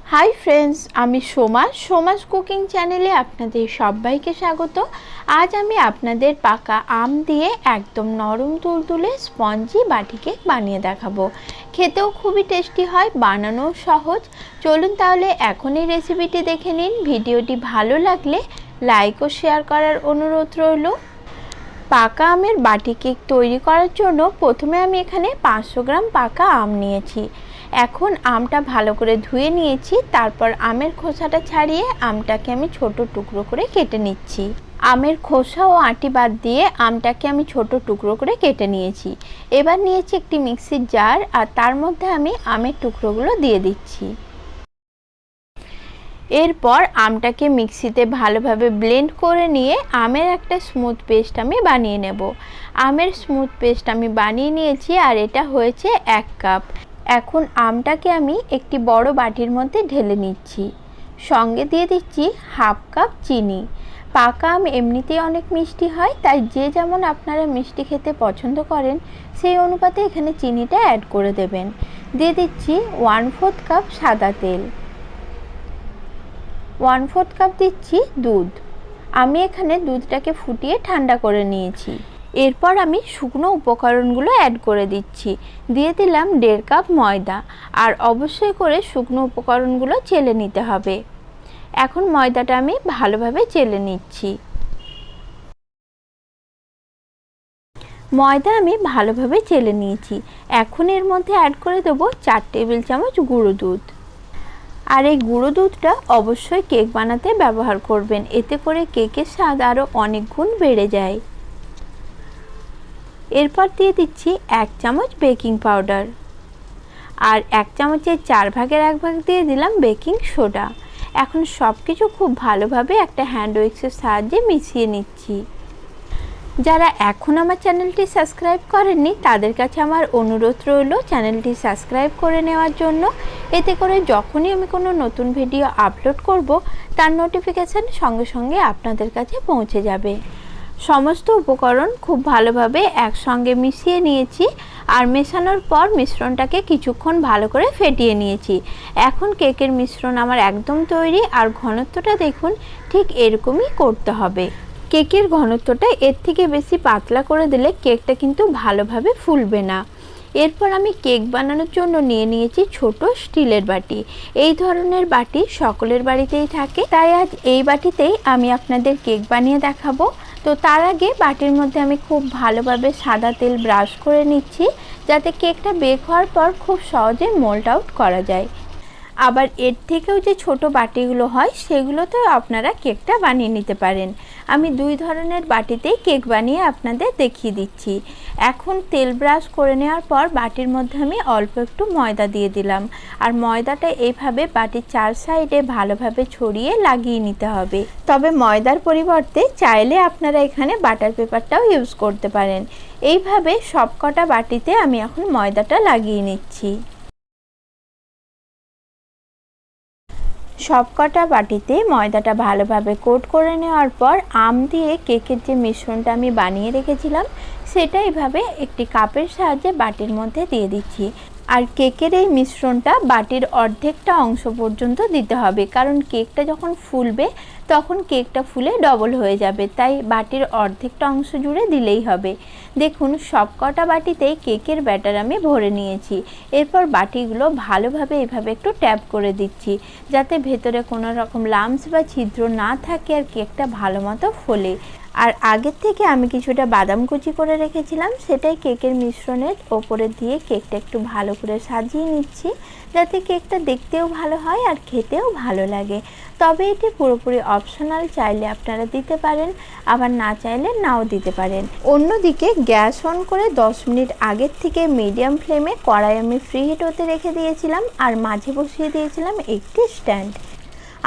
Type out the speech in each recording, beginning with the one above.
Hi friends आमी Soma सोमास cooking चैनेले आपनादेर सबाइके स्वागत। आज आमी आपनादेर पाका आम दिए एकदम नरम तुलतुले स्पंजी बाटी केक बानिये देखाबो। खेतेও खूबই टेस्टी হয়, বানানোও সহজ। চলুন তাহলে এখনই রেসিপিটি দেখে নিন। ভিডিওটি ভালো লাগলে লাইক ও শেয়ার করার অনুরোধ রইল। পাকা আমের বাটি কেক তৈরি করার জন্য প্রথমে আমি এখানে 500 গ্রাম পাকা আম নিয়েছি। এখন আমটা ভালো করে ধুয়ে নিয়েছি, তারপর আমের খোসাটা ছাড়িয়ে আমটাকে আমি ছোট টুকরো করে কেটে নিচ্ছি। আমের খোসা ও আঁটি বাদ দিয়ে আমটাকে আমি ছোট টুকরো করে কেটে নিয়েছি। এবার নিয়েছি একটি মিক্সির জার আর তার মধ্যে আমি আমের টুকরোগুলো দিয়ে দিচ্ছি। এরপর আমটাকে মিক্সিতে ভালোভাবে ব্লেন্ড করে নিয়ে আমের একটা স্মুথ পেস্ট আমি বানিয়ে নেব। আমের স্মুথ পেস্ট আমি বানিয়ে নিয়েছি আর এটা হয়েছে 1 কাপ। এখন আমটাকে আমি একটি বড় বাটির মধ্যে ঢেলে নিচ্ছি। সঙ্গে দিয়ে দিচ্ছি হাফ কাপ চিনি। পাকা আম এমনিতেই অনেক মিষ্টি হয়, তাই যে যেমন আপনারা মিষ্টি খেতে পছন্দ করেন সেই অনুপাতে এখানে চিনিটা অ্যাড করে দেবেন। দিয়ে দিচ্ছি 1/4 কাপ সাদা তেল, 1/4 কাপ দিচ্ছি দুধ। আমি এখানে দুধটাকে ফুটিয়ে ঠান্ডা করে নিয়েছি। এরপর আমি শুকনো উপকরণগুলো অ্যাড করে দিচ্ছি। দিয়ে দিলাম 1.5 কাপ ময়দা, আর অবশ্যই করে শুকনো উপকরণগুলো চেলে নিতে হবে। এখন ময়দাটা আমি ভালোভাবে চেলে নিচ্ছি। ময়দা আমি ভালোভাবে চেলে নিয়েছি। এখন এর মধ্যে অ্যাড করে দেবো 4 টেবিল চামচ গুঁড়ো দুধ। আর এই গুঁড়ো দুধটা অবশ্যই কেক বানাতে ব্যবহার করবেন, এতে করে কেকের স্বাদ আরও অনেক গুণ বেড়ে যায়। এরপর দিয়ে দিচ্ছি 1 চামচ বেকিং পাউডার, আর 1 চামচের 4 ভাগের 1 ভাগ দিয়ে দিলাম বেকিং সোডা। এখন সব কিছু খুব ভালোভাবে একটা হ্যান্ড উইক্সের সাহায্যে মিশিয়ে নিচ্ছি। যারা এখন আমার চ্যানেলটি সাবস্ক্রাইব করেননি তাদের কাছে আমার অনুরোধ রইল চ্যানেলটি সাবস্ক্রাইব করে নেওয়ার জন্য। এতে করে যখনই আমি কোনো নতুন ভিডিও আপলোড করব তার নোটিফিকেশান সঙ্গে সঙ্গে আপনাদের কাছে পৌঁছে যাবে। সমস্ত উপকরণ খুব ভালোভাবে একসঙ্গে মিশিয়ে নিয়েছি, আর মেশানোর পর মিশ্রণটাকে কিছুক্ষণ ভালো করে ফেটিয়ে নিয়েছি। এখন কেকের মিশ্রণ আমার একদম তৈরি, আর ঘনত্বটা দেখুন ঠিক এরকমই করতে হবে। কেকের ঘনত্বটা এর থেকে বেশি পাতলা করে দিলে কেকটা কিন্তু ভালোভাবে ফুলবে না। এরপর আমি কেক বানানোর জন্য নিয়ে নিয়েছি ছোট স্টিলের বাটি। এই ধরনের বাটি সকলের বাড়িতেই থাকে, তাই আজ এই বাটিতেই আমি আপনাদের কেক বানিয়ে দেখাবো। তো তার আগে বাটির মধ্যে আমি খুব ভালোভাবে সাদা তেল ব্রাশ করে নিচ্ছি, যাতে কেকটা বেক হওয়ার পর খুব সহজে মোল্ড আউট করা যায়। আবার এর থেকেও যে ছোট বাটিগুলো হয় সেগুলোতেও আপনারা কেকটা বানিয়ে নিতে পারেন। আমি 2 ধরনের বাটিতেই কেক বানিয়ে আপনাদের দেখিয়ে দিচ্ছি। এখন তেল ব্রাশ করে নেওয়ার পর বাটির মধ্যে আমি অল্প একটু ময়দা দিয়ে দিলাম, আর ময়দাটা এইভাবে বাটির 4 সাইডে ভালোভাবে ছড়িয়ে লাগিয়ে নিতে হবে। তবে ময়দার পরিবর্তে চাইলে আপনারা এখানে বাটার পেপারটাও ইউজ করতে পারেন। এইভাবে সবকটা বাটিতে আমি এখন ময়দাটা লাগিয়ে নিচ্ছি। সবকটা বাটিতে ময়দাটা ভালোভাবে কোট করে নেওয়ার পর আম দিয়ে কেকের যে মিশ্রণটা আমি বানিয়ে রেখেছিলাম সেটা এইভাবে একটি কাপের সাহায্যে বাটির মধ্যে দিয়ে দিচ্ছি। আর কেকের এই মিশ্রণটা বাটির অর্ধেকটা অংশ পর্যন্ত দিতে হবে, কারণ কেকটা যখন ফুলবে তখন কেকটা ফুলে ডবল হয়ে যাবে, তাই বাটির অর্ধেকটা অংশ জুড়ে দিলেই হবে। দেখুন সবকটা বাটিতেই কেকের ব্যাটার আমি ভরে নিয়েছি। এরপর বাটিগুলো ভালোভাবে এইভাবে একটু ট্যাপ করে দিচ্ছি, যাতে ভেতরে কোনো রকম লাম্পস বা ছিদ্র না থাকে আর কেকটা ভালো মতো ফোলে। আর আগের থেকে আমি কিছুটা বাদাম কুচি করে রেখেছিলাম, সেটাই কেকের মিশ্রণের ওপরে দিয়ে কেকটা একটু ভালো করে সাজিয়ে নিচ্ছি, যাতে কেকটা দেখতেও ভালো হয় আর খেতেও ভালো লাগে। তবে এটি পুরোপুরি অপশনাল, চাইলে আপনারা দিতে পারেন, আবার না চাইলে নাও দিতে পারেন। অন্যদিকে গ্যাস অন করে 10 মিনিট আগের থেকে মিডিয়াম ফ্লেমে কড়াই আমি ফ্রি হিট হতে রেখে দিয়েছিলাম, আর মাঝে বসিয়ে দিয়েছিলাম একটি স্ট্যান্ড।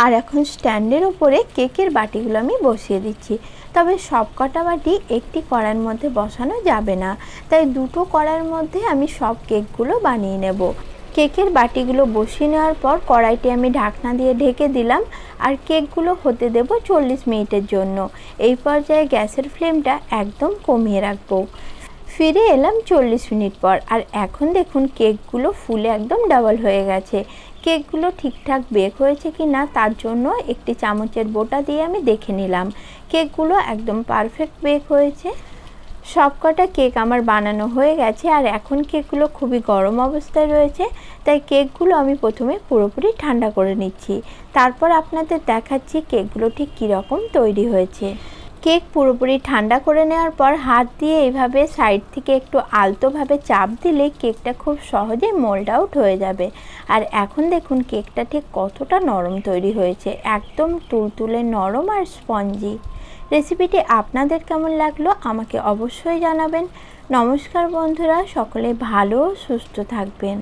আর এখন স্ট্যান্ডের উপরে কেকের বাটিগুলো আমি বসিয়ে দিচ্ছি। তবে সবকটা বাটি একটি কড়াইয়ের মধ্যে বসানো যাবে না, তাই 2টো কড়াইয়ের মধ্যে আমি সব কেকগুলো বানিয়ে নেব। কেকের বাটিগুলো বসিয়ে নেওয়ার পর কড়াইটি আমি ঢাকনা দিয়ে ঢেকে দিলাম, আর কেকগুলো হতে দেব 40 মিনিটের জন্য। এই পর্যায়ে গ্যাসের ফ্লেমটা একদম কমিয়ে রাখবো। ফিরে এলাম 40 মিনিট পর, আর এখন দেখুন কেকগুলো ফুলে একদম ডাবল হয়ে গেছে। কেকগুলো ঠিকঠাক বেক হয়েছে কি না তার জন্য একটি চামচের বোটা দিয়ে আমি দেখে নিলাম। কেকগুলো একদম পারফেক্ট বেক হয়েছে। সবকটা কেক আমার বানানো হয়ে গেছে আর এখন কেকগুলো খুবই গরম অবস্থায় রয়েছে, তাই কেকগুলো আমি প্রথমে পুরোপুরি ঠান্ডা করে নিচ্ছি। তারপর আপনাদের দেখাচ্ছি কেকগুলো ঠিক কীরকম তৈরি হয়েছে। কেক পুরোপুরি ঠান্ডা করে নেওয়ার পর হাত দিয়ে এইভাবে সাইড থেকে একটু আলতোভাবে চাপ দিলে কেকটা খুব সহজে মোল্ড আউট হয়ে যাবে। আর এখন দেখুন কেকটা ঠিক কতটা নরম তৈরি হয়েছে, একদম তুলতুলে নরম আর স্পঞ্জি। রেসিপিটি আপনাদের কেমন লাগলো আমাকে অবশ্যই জানাবেন। নমস্কার বন্ধুরা, সকলে ভালো সুস্থ থাকবেন।